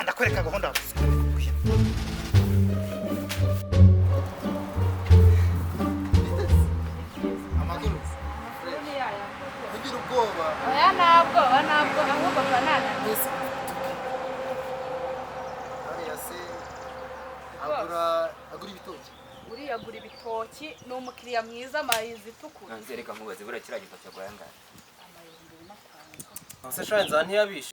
Ndakwereka gahunda amaguru ugira ubwoba oya ntabwo ahubwo banana ariya se agura ibitoki uriya agura ibitoki ni umukiriya mwiza amayizi itukura nzereka mubaze buriya kiriya gitoki agura yangahe se shanza ntiyabishe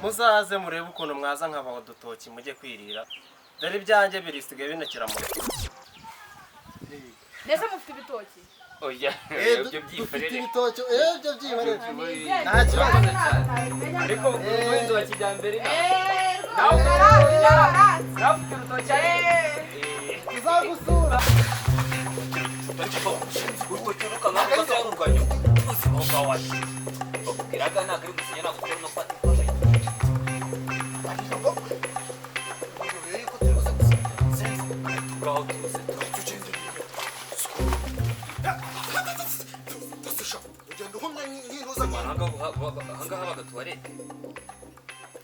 muzaze murebe ukuntu mwaza nkabaho dutoki mujye kwirira dore ibyanjye birisigaye binakira mu ndetse mufite ibitoki oya ibyo byifashe ibitoki ibyo byihorera nta kibazo cyane ariko umuhinzi wa kijyambere nawe ufite urutoki uzagusura urutoki rukanga rukazarurwanya ubuzima bwawe bakubwiraga ntabwo ari gusinya ntabwo turi no gufata ahangaha bagatuwarete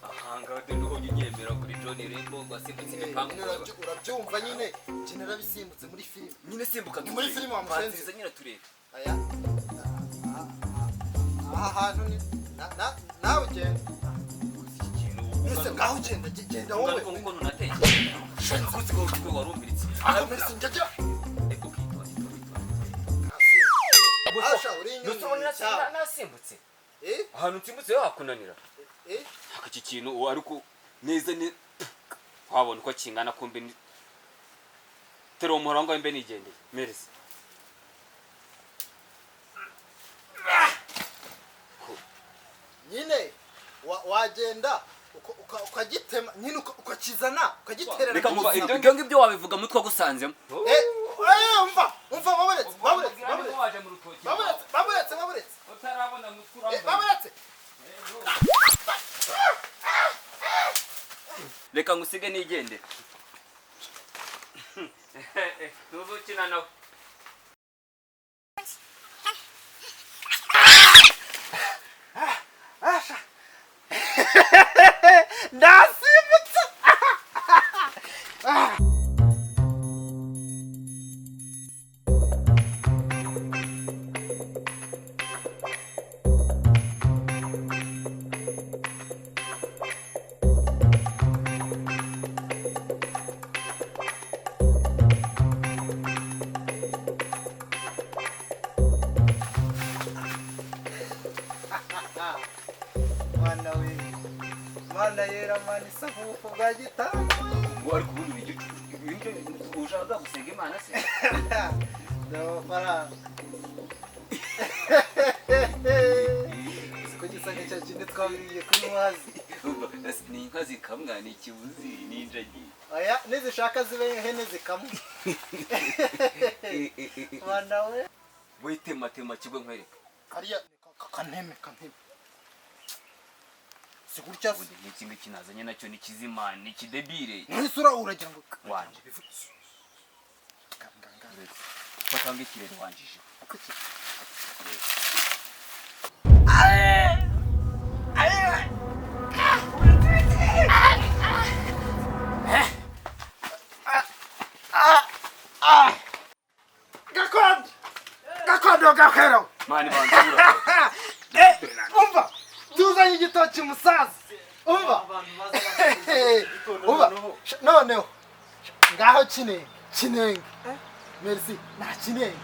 ahangaha niho nyemera kuri John Rembo wasimbutse ibipangu urabyumva nyine genera bisimbutse muri filime nyine simbuka muri filime wamusenze nyine turebe aya aha hantu ni nawe genda ese ngaho genda wowe kuko nunateye shaka kuzi ko warumbiritse akomeza njya Asha urinyuma nasimbutse ahantu nsimbutse hakunanira iki kintu ariko neza ni wabona uko kingana kumbe tero umurongo w'imbe nigendeye merisi nyine wagenda ukagitema nyine ukakizana ukagiterera reka muba ibyo ngibyo wabivuga mutwe gusanzemo umva baburetse utarabona mutwe baburetse reka ngusige nigende ntuzukina nawe ndasimbutse Mana yera mani sabufu bwa gitanga wari kubona ibyo ushaka gusenga Imana se ndabafara siko gisanga cya kindi twabiriye kuri muhazi ni inka zikamwa ni ikibuzi ni injagi aya nizishaka zibe hene zikamwa Mana we witema kigwe nkwereka ariya kanteme sigurya ni ikintu kinazanye nacyo ni kizima ni kidebire nisura uragira ngo wanje fatanga ikirere wanjije gakondo gakero mani banzura umva tuzanye igitoki musaza umva noneho ngaho kinenge merci na kinenge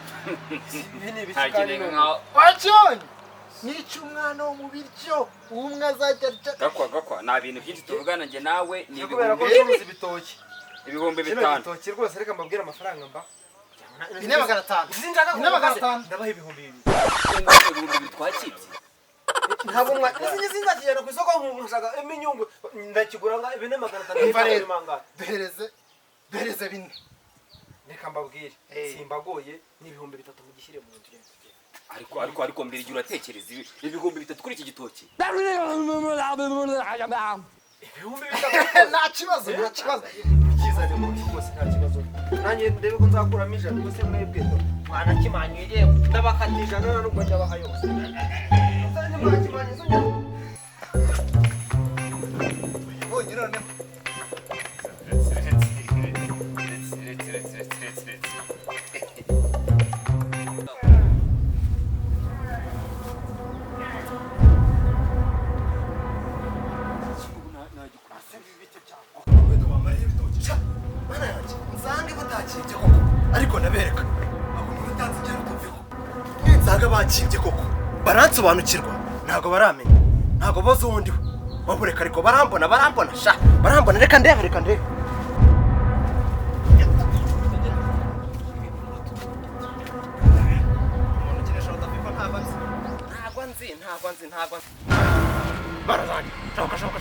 nta kinenge nkaho wacyon nica umwana wo mu biryo umwe azajya gakwa nta bintu byinshi tuvugana njye nawe ni ibihumbi 5 ibitoki rwose reka mbabwire amafaranga mba ine 500 ndabaha ibihumbi 2 twakibye ntabwo sinzakigenda ku isoko nkumushaka iminyungu ndakigura nka 4,500 duhereze bine reka mbabwire simbagoye n'ibihumbi 3 mugishyire mu nzu ariko mbere igihe uratekereza ibihumbi 3 kuri iki gitoki ibihumbi 3 nta kibazo ukizane mu rwose nta kibazo nanjye ndebe ko nzakuramo ijana ubwo se mwebwe mwanakimanyiriye ndabakata ijana n'ubwo ndabaha yose ariko nabereka abo muri tanzi cyane tuvuga ninzaga bakibye koko baransobanukirwa ntago baramenya ntago bozo wundi wabureka ariko barambona sha barambona reka ndebe ntago nzi barazanye shoka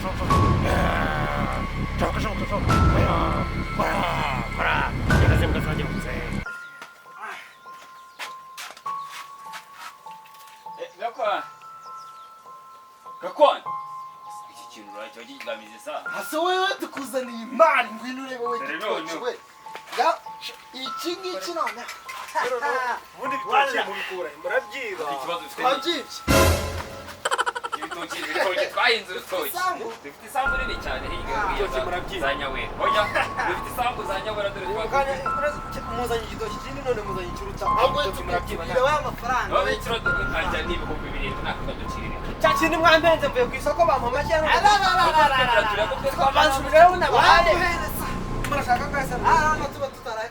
Gakon iki kintu uracyo gigamize sa hase wewe tukuzaniye imari ngwino urebe we iki ngiki none ubundi twaje mu bikura murabyiba ikibazo twabyibye ibitoki twahinze urutoki dufite isambu nini cyane hirya za Nyawera oya dufite isambu za Nyawera dore muzanye igitoki kinini none muzanye ikiruta ahubwo murabyiba amafaranga wowe ikiro nkajya n'ibihumbi 7 nakadukirira cya kintu mwambenze mvuye ku isoko bampa make twabanshurireho n'abahane murashaka kwese tuba tutaraye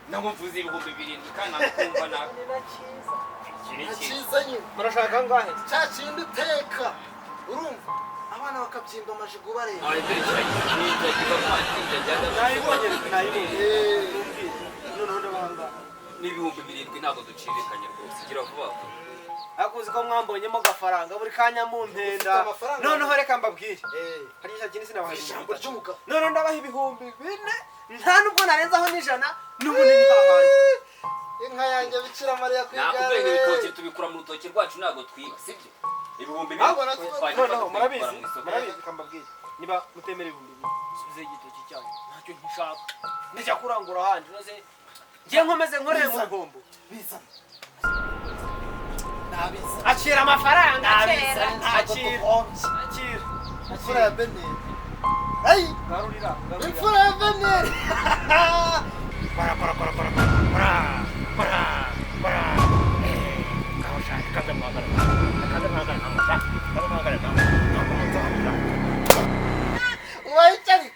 ntabwo mvuze ibihumbi 7 kandi nakumva nawe cyiza nyine murashaka ngahe cya kindi uteka urumva abana bakabyimba amajigo bareba n'ibihumbi 7 ntabwo ducirikanye rwose gira vuba akuzi ko mwambonyemo agafaranga buri kanya mu mpenda noneho reka mbabwire hari cya kintu sinabaha ijambo ry'umugabo none ndabaha ibihumbi 4 nta nubwo narenzaho n'ijana n'ubunini hahandi inka yanjye bikira Mariya kwigare nakubwenge ibitoki tubikura mu rutoki rwacu ntabwo twiba sibyo ibihumbi 7 noneho murabizi kambabwire niba mutemera ibihumbi 2 subize igitoki cyanyu ntacyo nkishaka ndijya kurangura ahandi noze ngiye nkomeze nkorere mu rugombo bizana akira amafaranga akira imfura ya Beneri ayi garurira imfura ya Beneri waichari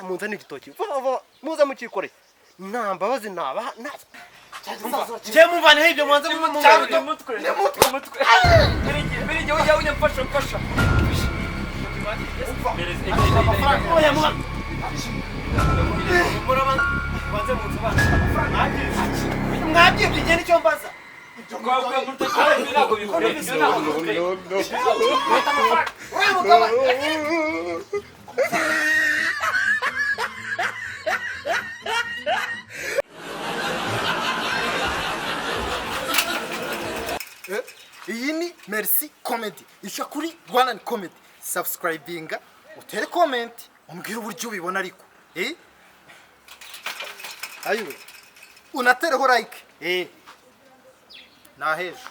munzani igitoki muza mukikore nta mbabazi nabaha je mumvaneho ibyo mwanze cyangwa umutwe mbere igihe ujya unyamfasha oya muba muraba banze mu nzu bana mwabyibye igihe nicyo mbaza iyi ni Merci Comedy isha kuri Rwandan Comedy subscribinga utere comment umbwira uburyo ubibona ariko ayiwe unatereho like nahejo